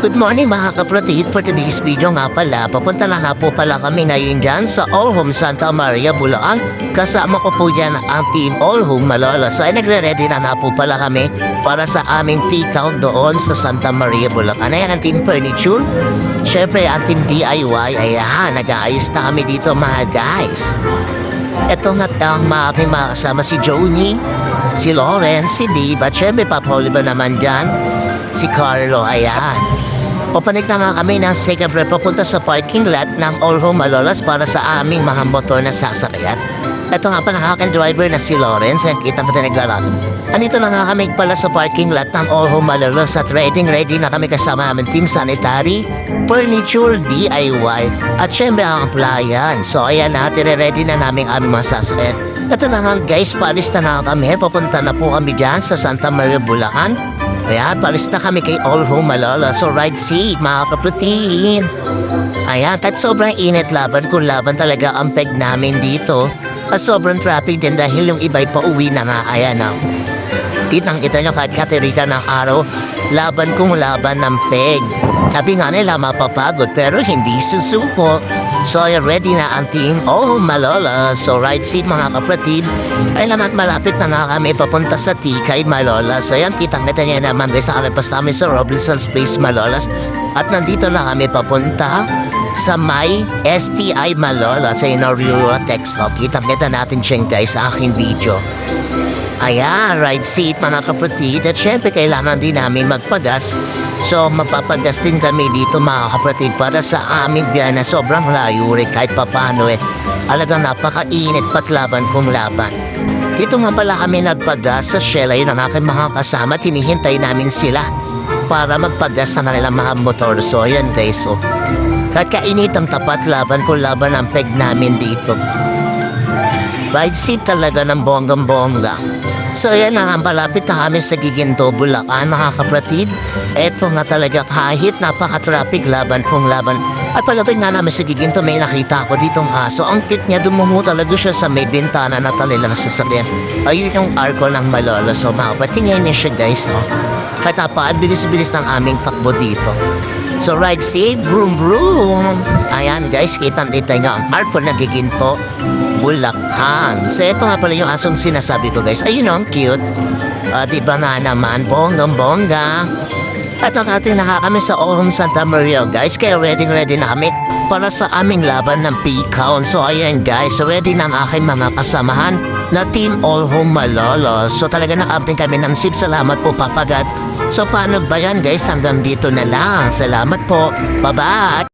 Good morning mga kapatid. For today's video nga pala, papunta na nga po pala kami ngayon dyan sa All Home Santa Maria, Bulacan. Kasama ko po dyan ang Team All Home Malolos. So ay nagre-ready na nga po pala kami para sa aming peak out doon sa Santa Maria, Bulacan. Ayan ang Team Furniture. Siyempre ang Team DIY. Ayan, nag-aayos na kami dito mga guys. Ito nga ang aking mga kasama si Joni, si Lawrence, si Dave, at siyempre Papa Oliver naman dyan. Si Carlo, ayan. Papanik na nga kami ng Segabre papunta sa parking lot ng All Home Malolos para sa aming mga motor na sasakyan. Ito nga pa ng aking driver na si Lawrence. Kita mo tayo naglalakad. Andito na nga kami pala sa parking lot ng All Home Malolos at ready na kami kasama namin Team Sanitary, Furniture, DIY, at syempre ang appliance. So ayan na, ready na namin aming mga sasakyan. Ito na nga guys, palis na nga kami. Papunta na po kami dyan sa Santa Maria, Bulacan. Ayan, palis na kami kay All Home Malolos. So ride safe mga kapatid. Ayan, at sobrang init laban kung laban talaga ang peg namin dito. At sobrang traffic din dahil yung iba'y pauwi na nga. Ayan na. Kitang-kita nyo kahit katerika ng araw, laban kung laban ng peg. Sabi nga nila mapapagod pero hindi susuko. So ready na ang Team All Home Malolos. So ride safe mga kapatid. Ay naman malapit na nga kami papunta sa Tikay Malolos. So yan, kitang-kita nyo naman guys, nakalipas namin sa Robinson's Place Malolos. At nandito na kami papunta sa may STI Malolos sa Inorio Textile. Kitang-kita natin siya guys sa aking video. Ayan, ride safe mga kapatid. At syempre kailangan din namin magpagas. So mapapagas din kami dito mga kapatid para sa aming biyahe na sobrang layo rin kahit papano Alagang napakainit pat laban kung laban. Dito nga pala kami nagpagas sa Shell. Ayun ang aking mga kasama. Tinihintay namin sila para magpagas sa kanilang mga motor. So ayan guys. So, kahit kainit ang tapat laban kung laban ang peg namin dito. Ride safe talaga ng bonggang-bongga. So yan na nga, palapit na kami sa Giginto, Bulacan mga kapatid. Eto nga talaga kahit napaka-traffic laban kung laban. At palapit nga namin sa Giginto, may nakita ako ditong aso. Ang cute niya, dumumo talaga siya sa may bintana na talilang sasakyan. Ayun yung arko ng Malolos. So mga kapatid, ngayon niya siya guys. No? Kahit bilis-bilis ng aming takbo dito. So ride safe, vroom vroom. Ayan guys, kitang-kita nyo ang arko ng Giginto, Bulacan. So ito nga pala yung asong sinasabi ko guys. Ayun ang cute. Diba nga naman, bonggang-bongga. At nakating na kami sa All Home Santa Maria guys. Kaya ready na kami para sa aming laban ng P-Count. So ayan guys, ready na ang aking mga kasamahan na Team All Home Malolos. So talaga nakating kami ng sip. Salamat po papagat. So paano ba yan guys? Hanggang dito na lang. Salamat po. Bye-bye.